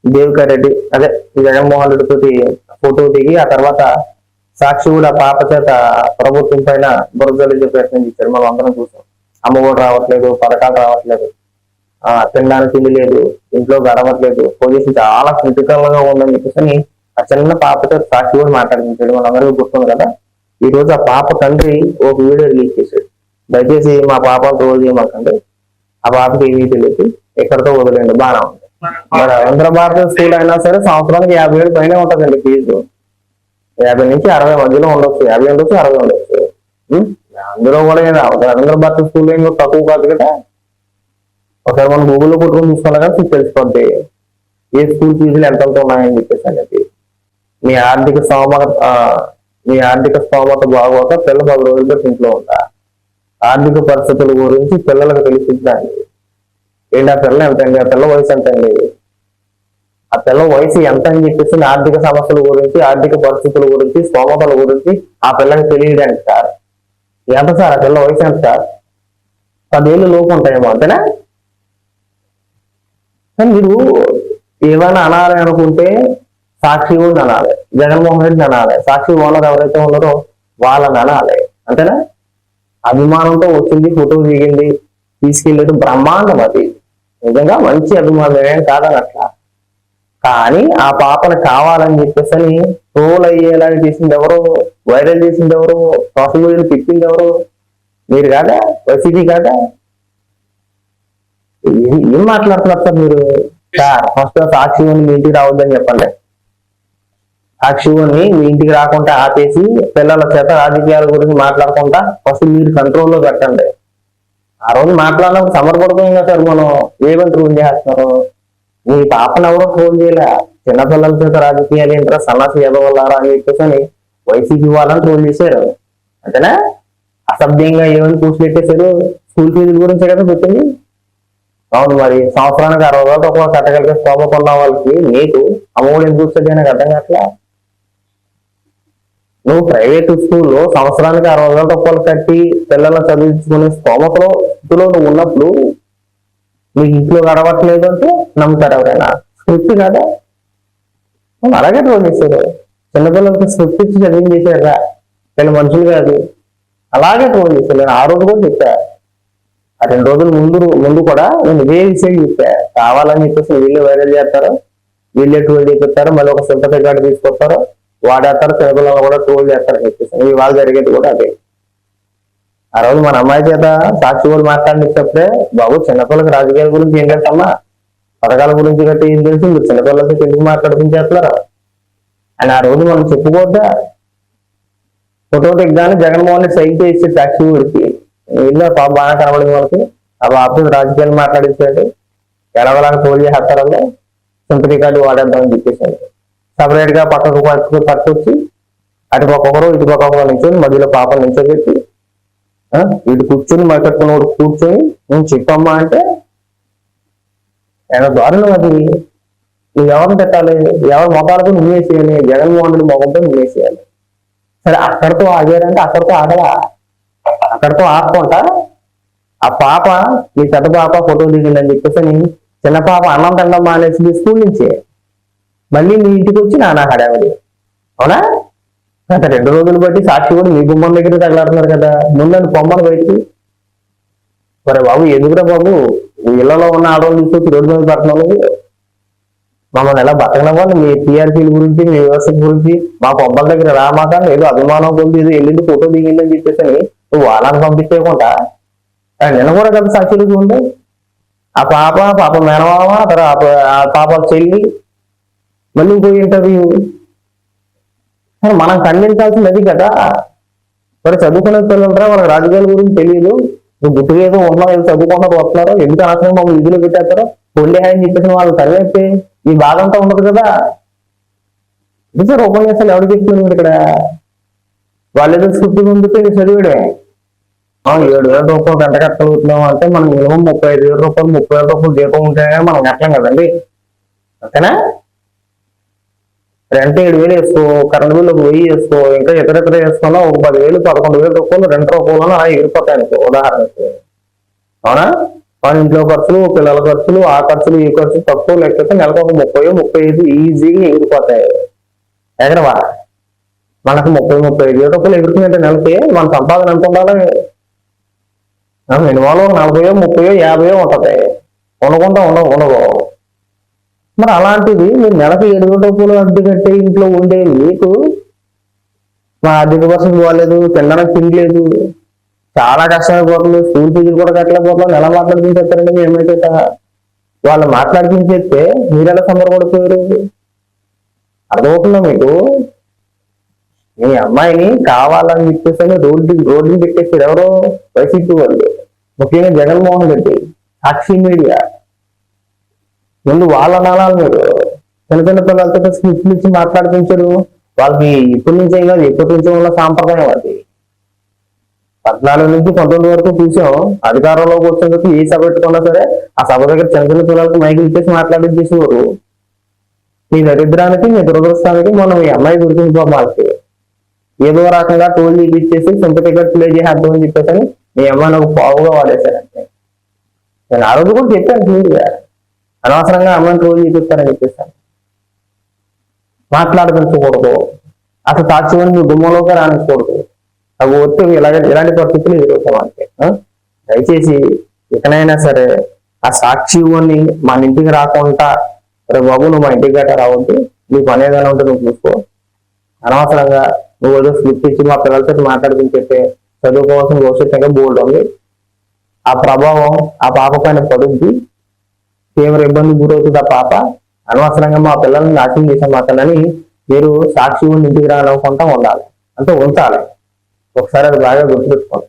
దేవికా రెడ్డి అదే జగన్మోహన్ రెడ్డి తోటి ఫోటో దిగి ఆ తర్వాత సాక్షి కూడా పాప చేత ప్రభుత్వం పైన బురదలించే ప్రయత్నం చేశారు. మనం అందరం చూసాం. అమ్మఒడి రావట్లేదు, పథకాలు రావట్లేదు, తినడానికి తిండి లేదు, ఇంట్లో గడవట్లేదు, పొజిషన్ చాలా క్రిటికల్ గా ఉందని చెప్పేసి ఆ చిన్న పాపతో సాక్షి కూడా మాట్లాడించాడు. మనందరికీ గుర్తుంది కదా. ఈ రోజు ఆ పాప తండ్రి ఒక వీడియో రిలీజ్ చేశాడు. దయచేసి మా పాపను రోజు చేయమాకండి, ఆ పాపకి ఏమీ తెలియదు, ఎక్కడితో వదిలేండి, బాగా ఉంది. మరి ఆంధ్ర భారత స్కూల్ అయినా సరే సంవత్సరానికి 50,000 పైన ఉంటుందండి ఫీజు. 50 నుంచి 60 మధ్యలో ఉండొచ్చు, 50 ఉండొచ్చు, 60 ఉండొచ్చు. అందులో కూడా ఆంధ్ర భారత స్కూల్ ఏమో తక్కువ కాదు కదా. ఒకసారి మనం గూగుల్లో కొట్టుకుని చూసుకోవాలి కదా, తెలిసిపోద్ది ఏ స్కూల్ ఫీజులు ఎంత ఉన్నాయని చెప్పేసి అనేది. మీ ఆర్థిక స్తోమత బాగోక పిల్ల 10 రోజుల పెట్టి ఇంట్లో ఉంటా. ఆర్థిక పరిస్థితుల గురించి పిల్లలకు తెలిసిందండి. ఏంటి ఆ పిల్ల ఎంతండి, ఆ పిల్ల వయసు ఎంతండి, ఆ పిల్ల వయసు ఎంత అని చెప్పేసి ఆర్థిక సమస్యల గురించి, ఆర్థిక పరిస్థితుల గురించి, స్తోమతల గురించి ఆ పిల్లకి తెలియడానికి సార్. ఎంత సార్ ఆ పిల్ల వయసు ఎంత సార్? 10 ఏళ్ళు లోపు ఉంటాయేమో, అంతేనా? కానీ మీరు ఏమైనా అనాలి అనుకుంటే సాక్షి కూడా అనాలి, జగన్మోహన్ రెడ్డి అనాలి, సాక్షి ఓనర్ ఎవరైతే ఉన్నారో వాళ్ళని అనాలి, అంతేనా? అభిమానంతో వచ్చింది, ఫోటో దిగింది, తీసుకెళ్ళేది బ్రహ్మాండం. అది నిజంగా మంచి అభిమానం, ఏం కాదని అట్లా. కానీ ఆ పాపను కావాలని చెప్పేసి ట్రోల్ అయ్యేలాగా చేసింది ఎవరు, వైరల్ చేసింది ఎవరు, సోషల్ మీడియాలో తిప్పింది ఎవరు? మీరు కాదా, వైసీపీ కాదా? ఏం మాట్లాడుతున్నారు సార్ మీరు? సార్ ఫస్ట్ సాక్షి మీ ఇంటికి రావద్దని చెప్పండి. సాక్షిని మీ ఇంటికి రాకుండా ఆపేసి పిల్లల చేత రాజకీయాల గురించి మాట్లాడకుండా ఫస్ట్ మీరు కంట్రోల్లో పెట్టండి. ఆ రోజు మాట్లాడినప్పుడు సమర్పడుతుంది కదా సార్. మనం ఏమని ట్రోల్ చేస్తున్నారు? మీ పాపను ఎవరో ట్రోల్ చేయలే, చిన్నపిల్లల చేత రాజకీయాలు ఏంటారా, సన్నాసి ఎదవల్లారా అని చెప్పేసి వైసీపీ వాళ్ళని ట్రోల్ చేశారు, అంతేనా? అసభ్యంగా ఏమని పూసి పెట్టేశారు. స్కూల్ ఫీజుల గురించే కదా పెట్టింది. అవును, మరి సంవత్సరానికి 60,000 రూపాయలు కట్టగలిగే స్తోమత ఉన్న వాళ్ళకి నీకు అమ్మఒడి ఎందుకు వస్తుంది అని అర్థం కావట్లా. నువ్వు ప్రైవేట్ స్కూల్లో సంవత్సరానికి 60,000 రూపాయలు కట్టి పిల్లలను చదివించుకునే స్థితిలో నువ్వు ఉన్నప్పుడు నీకు ఇంట్లో గడవట్లేదు అంటే నమ్ముతారు ఎవరైనా? స్క్రిప్ట్ కాదా? అలాగే ట్రోల్ చేశారు. చిన్నపిల్లలకి స్క్రిప్ట్ ఇచ్చి చదివించేశారా? వీళ్ళ మనుషులు కాదు, అలాగే ట్రోల్ చేశారు. నేను ఆ రోజు కూడా చెప్పా, ఆ 2 రోజుల ముందు కూడా నేను ఇదే విషయం చెప్పా. కావాలని చెప్పేసి వీళ్ళే వైరల్ చేస్తారు, వీళ్ళే ట్రోల్ చేపిస్తారు, మళ్ళీ ఒక సింపతి కార్డు తీసుకొస్తారు, వాడేస్తారు, చిన్నపిల్లలు కూడా ట్రోల్ చేస్తారని చెప్పేసి ఇవాళ జరిగేది కూడా అదే. ఆ రోజు మన అమ్మాయి చేత సాక్షి వాళ్ళు మాట్లాడినప్పుడే, బాబు చిన్నపిల్లలకి రాజకీయాల గురించి ఏం తెలుసమ్మా, పథకాల గురించి గట్టి ఏం తెలుసు, మీరు చిన్నపిల్లలకి తెలుగు మాట్లాడుకుంటున్నారు అని ఆ రోజు మనం చెప్పుకోవద్దా? ఫోటో దిగ్గానే జగన్మోహన్ రెడ్డి సైన్ చేసి సాక్షి ఊరికి వీళ్ళు పాప బాగా కనబడింది వాళ్ళకి. ఆ బాబు రాజకీయాలు మాట్లాడించండి, ఎలాగోలాగా ట్రోల్ చేస్తారని సింపతి కార్డు వాడేద్దామని చెప్పేసి సపరేట్ గా పక్కకు పట్టుకొచ్చి అటు ఒక్కొక్కరు ఇటు ఒక్కొక్కరు నించొని మధ్యలో పాపలు నించోబెట్టి ఇటు కూర్చొని మరికట్టుకున్నోడు కూర్చొని నేను చెప్పమ్మా అంటే ఏదో దారుణం అది. నువ్వు ఎవరిని పెట్టాలి, ఎవరి మొఖాలతో నువ్వేసేయాలి, జగన్మోహన్ రెడ్డి మొఖంతో నువ్వేసేయాలి. సరే అక్కడితో ఆగారంటే అక్కడితో ఆగలా, అక్కడితో ఆపుకుంటా ఆ పాప మీ పెద్ద పాప ఫోటో దిగిందని చెప్పేసి చిన్న పాప అన్నం తినడం మానేసి స్కూల్ నుంచే మళ్ళీ మీ ఇంటికి వచ్చి నానా హడావిడి. అవునా? గత 2 రోజులు బట్టి సాక్షి కూడా మీ గుమ్మం దగ్గర తగలాడుతున్నారు కదా. ముందని పొమ్మను బయటికి. మరి బాబు ఎందుకురా బాబు, ఇళ్లలో ఉన్న ఆడవాళ్ళు తీసుకొచ్చి రోడ్డు మీద పడుతున్నావు, మమ్మల్ని ఎలా బతకనివ్వాలి, మీ టీఆర్పీల గురించి, మీ వ్యవస్థ గురించి మా పొమ్మల దగ్గర రామాక ఏదో అభిమానం కొద్ది ఏదో వెళ్ళింది ఫోటో దిగిందని చెప్పేసి నువ్వు వాళ్ళని పంపించేయకుండా నిన్న కూడా కదా సాక్షులు చూడండి. ఆ పాప మేనమామ, తర్వాత ఆ పాప చెల్లి, మళ్ళీ ఇంకో ఇంటర్వ్యూ. మనం ఖండించాల్సింది అది కదా. మరి చదువుకునే పిల్లలరా, వాళ్ళకి రాజకీయాల గురించి తెలియదు, నువ్వు గుర్తుగా ఏదో ఉన్నా ఏదో చదువుకుంటారు వస్తున్నారో, ఎందుకు అనవసరం మమ్మల్ని విధులు పెట్టేస్తారో, పొండి అని చెప్పేసి వాళ్ళు తలెత్తే ఈ బాధంతా ఉండదు కదా. ఇది సార్ ఉపన్యాసాలు ఎవరు చెప్తున్నారు ఇక్కడ? వాళ్ళు ఏదో స్క్రిప్ట్ పంపితే నీ చదివాడే 7,000 రూపాయలు గంట కట్టగలుగుతున్నాం అంటే మనం మినిమం 35,000 రూపాయలు 30,000 రూపాయలు దీపం ఉంటేనే మనం కట్టలేం కదండి, ఓకేనా? రెంట్ 7,000 వేసుకో, కరెంట్ బిల్లు 1,000 వేసుకో, ఇంకా ఇతర వేసుకున్నా ఒక 10,000 11,000 రూపాయలు 2 రూపాయలు అలా ఎగిరిపోతాయి ఉదాహరణకి. అవునా? వాళ్ళ ఇంట్లో ఖర్చులు, పిల్లల ఖర్చులు, ఆ ఖర్చులు, ఈ ఖర్చులు తక్కువ లేకపోతే నెలకు ఒక 30-35 ఈజీగా ఎగిరిపోతాయి. ఎగరవా? మనకు 30-35 ఎగురుతుందంటే నెలకి మన సంపాదన ఎంత ఉండాలి? మినిమం 40-30-50 ఉంటది. ఉండకుండా ఉండవు. మరి అలాంటిది మీరు నెలకి 7,000 రూపాయలు అద్దె కట్టే ఇంట్లో ఉండే మీకు మా అద్దె పర్సెంట్ పోలేదు, తినడానికి తిండి లేదు, చాలా కష్టమైపోతుంది, స్కూల్ ఫీజులు కూడా కట్టలేకపోతున్నాం, ఎలా మాట్లాడుకుంటారండి మీ ఏమైతే వాళ్ళు మాట్లాడుకుంటే మీరు ఎలా సంబరపడిపోయారు? అర్థమవుతుందా మీకు? మీ అమ్మాయిని కావాలని చెప్పేసి రోడ్డుని పెట్టేసారు ఎవరో వైసీపీ వాళ్ళు, ముఖ్యంగా జగన్మోహన్ రెడ్డి, సాక్షి మీడియా. ముందు వాళ్ళ నాళాలు మీరు చిన్న చిన్న పిల్లలతో స్క్రిప్ట్లు ఇచ్చి మాట్లాడిపించారు. వాళ్ళకి ఇప్పటి నుంచే కాదు, ఎప్పటి నుంచో ఉన్న సాంప్రదాయం అది. 14 నుంచి 19 వరకు చూసాం. అధికారంలోకి వచ్చేందుకు ఏ సభ పెట్టుకున్నా సరే ఆ సభ దగ్గర చిన్న చిన్న పిల్లలకి మైకులు ఇచ్చేసి మాట్లాడించేసేవారు. మీ దరిద్రానికి, మీ దురదృష్టానికి మొన్న మీ అమ్మాయి గుర్తింపు వాళ్ళకి ఏదో రకంగా టోల్ చూపించేసి సింపటిగా ప్లే చేసేద్దామని చెప్పేసి మీ అమ్మాయి నాకు పావుగా వాడేశారంటే నేను ఆ రోజు కూడా చెప్పాను క్లియర్గా, అనవసరంగా అమ్మాయిని టోల్ చూపిస్తానని చెప్పేసాను. మాట్లాడదలుచుకూడదు, అసలు సాక్షిని మీ గుమ్మలోకి రానికూడదు. అవి వస్తే ఇలాంటి పరిస్థితులు ఎదురవుతాం అంటే దయచేసి ఎక్కడైనా సరే ఆ సాక్షిని మన ఇంటికి రాకుండా బాబు నువ్వు మా ఇంటికి గట్రా రావద్దు, నీ పని ఏదైనా ఉంటే నువ్వు చూసుకో, అనవసరంగా నువ్వు ఏదో స్లిప్ ఇచ్చి మా పిల్లలతో మాట్లాడుకుంటే చదువుకోవాల్సిన భవిష్యత్తు బోల్డ్ ఉంది. ఆ ప్రభావం ఆ పాప పైన పడుద్ది, తీవ్ర ఇబ్బంది గురవుతుంది ఆ పాప. అనవసరంగా మా పిల్లల్ని నాశనం చేసే మాటలని మీరు సాక్షి ఇంటికి రానుకుంటా ఉండాలి, అంటే ఉంచాలి. ఒకసారి అది బాగా గుర్తుపెట్టుకోండి.